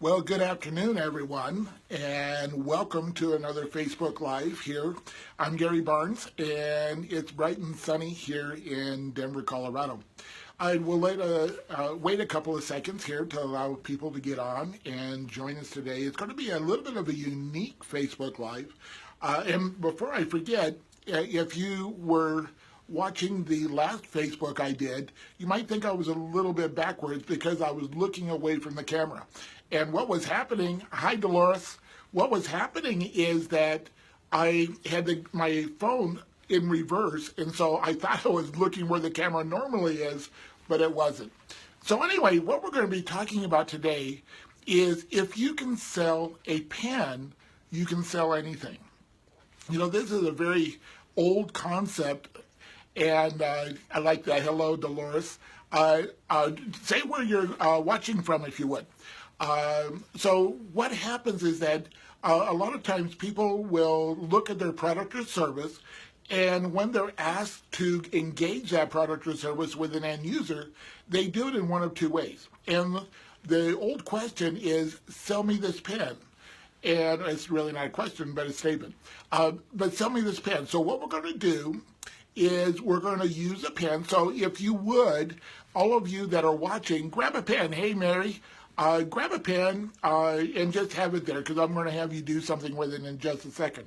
Well, good afternoon, everyone, and welcome to another Facebook Live here. I'm Gary Barnes, and it's bright and sunny here in Denver, Colorado. I will wait a couple of seconds here to allow people to get on and join us today. It's going to be a little bit of a unique Facebook Live. And before I forget, if you were watching the last Facebook I did, you might think I was a little bit backwards because I was looking away from the camera. And what was happening, hi Dolores, what was happening is that I had my phone in reverse, and so I thought I was looking where the camera normally is, but it wasn't. So anyway, what we're going to be talking about today is if you can sell a pen, you can sell anything. You know, this is a very old concept, and I like that. Hello, Dolores. Say where you're watching from, if you would. So what happens is that a lot of times people will look at their product or service, and when they're asked to engage that product or service with an end user, they do it in one of two ways. And the old question is, sell me this pen. And it's really not a question, but a statement. But sell me this pen. So what we're going to do is we're going to use a pen. So if you would, all of you that are watching, grab a pen. Hey, Mary. Grab a pen and just have it there because I'm going to have you do something with it in just a second.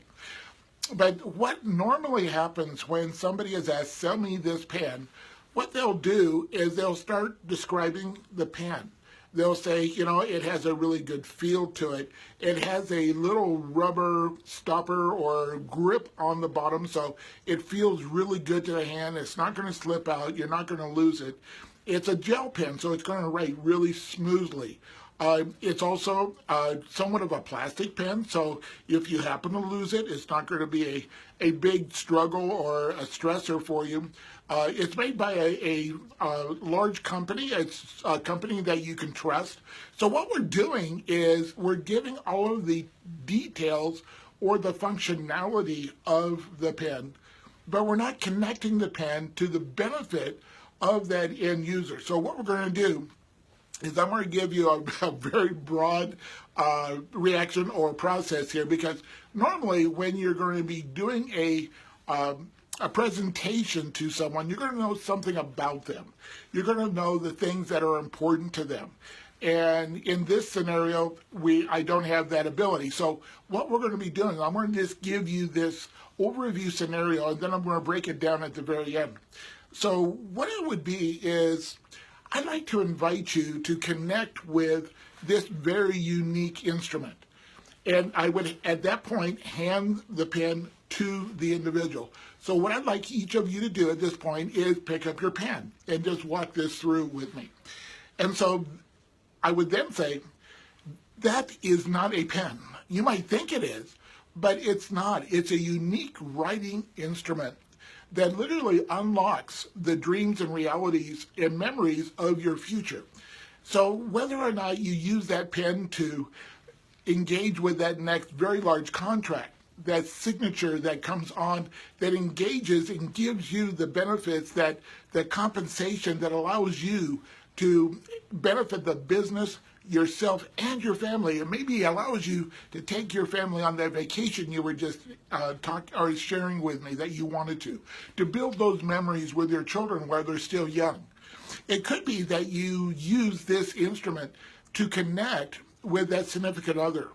But what normally happens when somebody is asked, sell me this pen, what they'll do is they'll start describing the pen. They'll say, you know, it has a really good feel to it. It has a little rubber stopper or grip on the bottom, so it feels really good to the hand. It's not going to slip out. You're not going to lose it. It's a gel pen, so it's going to write really smoothly. It's also somewhat of a plastic pen, so if you happen to lose it, it's not going to be a big struggle or a stressor for you. It's made by a large company. It's a company that you can trust. So what we're doing is we're giving all of the details or the functionality of the pen, but we're not connecting the pen to the benefit of that end user. So what we're going to do is I'm going to give you a very broad reaction or process here, because normally when you're going to be doing a presentation to someone, you're going to know something about them. You're going to know the things that are important to them. And in this scenario, I don't have that ability. So what we're going to be doing, I'm going to just give you this overview scenario, and then I'm going to break it down at the very end. So what it would be is I'd like to invite you to connect with this very unique instrument. And I would, at that point, hand the pen to the individual. So what I'd like each of you to do at this point is pick up your pen and just walk this through with me. And so I would then say, that is not a pen. You might think it is, but it's not. It's a unique writing instrument that literally unlocks the dreams and realities and memories of your future. So whether or not you use that pen to engage with that next very large contract, that signature that comes on, that engages and gives you the benefits, that the compensation that allows you to benefit the business, yourself, and your family, and maybe allows you to take your family on that vacation you were just sharing with me that you wanted to build those memories with your children while they're still young. It could be that you use this instrument to connect with that significant other,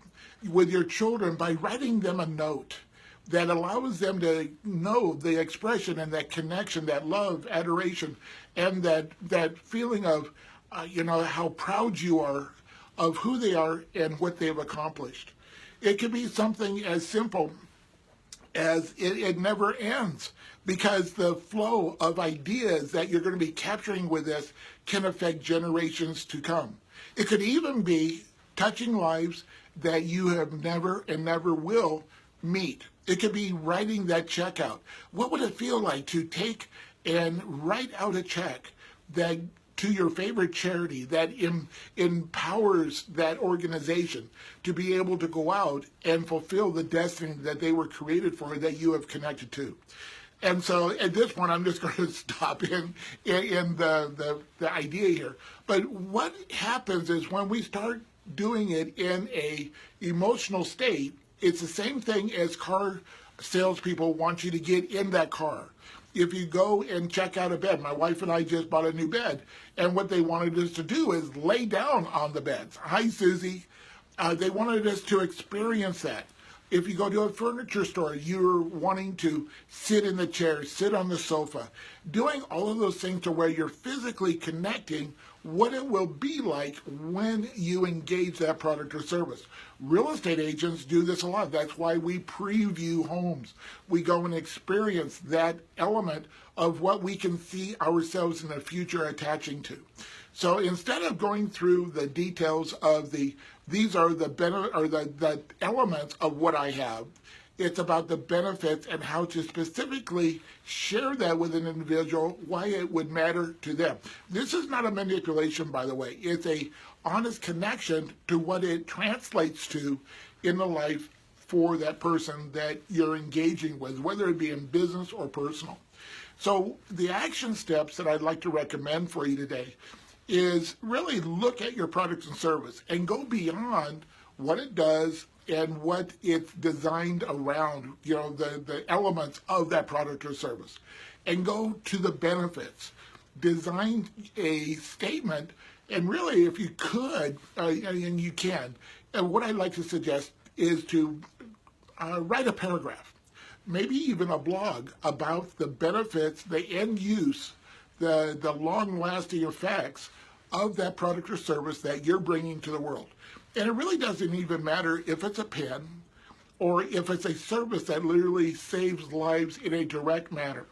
with your children, by writing them a note that allows them to know the expression and that connection, that love, adoration, and that feeling of, how proud you are of who they are and what they've accomplished. It could be something as simple as it never ends, because the flow of ideas that you're going to be capturing with this can affect generations to come. It could even be touching lives that you have never and never will meet. It could be writing that check out. What would it feel like to take and write out a check that to your favorite charity that empowers that organization to be able to go out and fulfill the destiny that they were created for, that you have connected to? And so at this point, I'm just going to stop in the idea here. But what happens is when we start doing it in a emotional state, it's the same thing as car salespeople want you to get in that car. If you go and check out a bed, my wife and I just bought a new bed, and what they wanted us to do is lay down on the beds. Hi, Susie. They wanted us to experience that. If you go to a furniture store, you're wanting to sit in the chair, sit on the sofa, doing all of those things to where you're physically connecting what it will be like when you engage that product or service. Real estate agents do this a lot. That's why we preview homes. We go and experience that element of what we can see ourselves in the future attaching to. So instead of going through the details of these are the elements of what I have, it's about the benefits and how to specifically share that with an individual, why it would matter to them. This is not a manipulation, by the way. It's a honest connection to what it translates to in the life for that person that you're engaging with, whether it be in business or personal. So the action steps that I'd like to recommend for you today is really look at your product and service and go beyond what it does and what it's designed around, the elements of that product or service, and go to the benefits. Design a statement, and really, if you could, and you can, and what I'd like to suggest is to write a paragraph, maybe even a blog about the benefits, the end use, the long-lasting effects of that product or service that you're bringing to the world. And it really doesn't even matter if it's a pen or if it's a service that literally saves lives in a direct manner.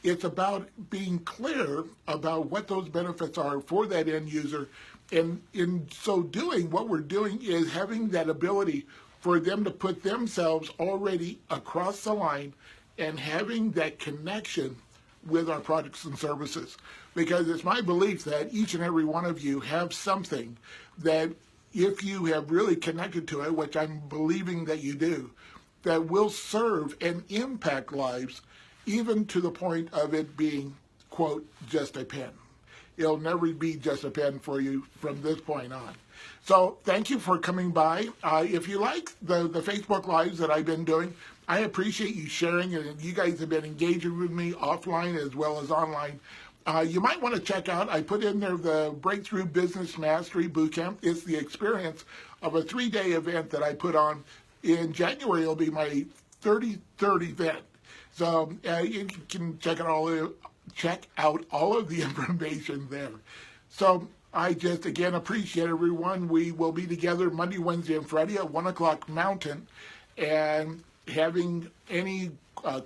It's about being clear about what those benefits are for that end user. And in so doing, what we're doing is having that ability for them to put themselves already across the line and having that connection with our products and services. Because it's my belief that each and every one of you have something that, if you have really connected to it, which I'm believing that you do, that will serve and impact lives, even to the point of it being, quote, just a pen. It'll never be just a pen for you from this point on. So thank you for coming by. If you like the Facebook Lives that I've been doing, I appreciate you sharing it. You guys have been engaging with me offline as well as online. You might want to check out, I put in there the Breakthrough Business Mastery Bootcamp. It's the experience of a 3-day event that I put on. In January, it'll be my 33rd event. So you can check out all of the information there. So I just, again, appreciate everyone. We will be together Monday, Wednesday, and Friday at 1 o'clock Mountain. And having any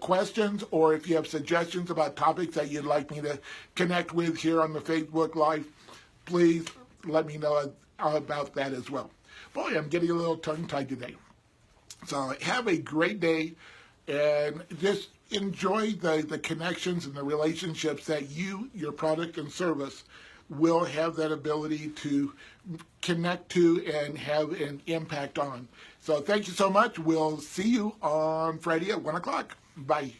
questions, or if you have suggestions about topics that you'd like me to connect with here on the Facebook Live, please let me know about that as well. Boy, I'm getting a little tongue-tied today. So have a great day, and just enjoy the connections and the relationships that your product and service will have that ability to connect to and have an impact on. So thank you so much. We'll see you on Friday at 1 o'clock. Bye.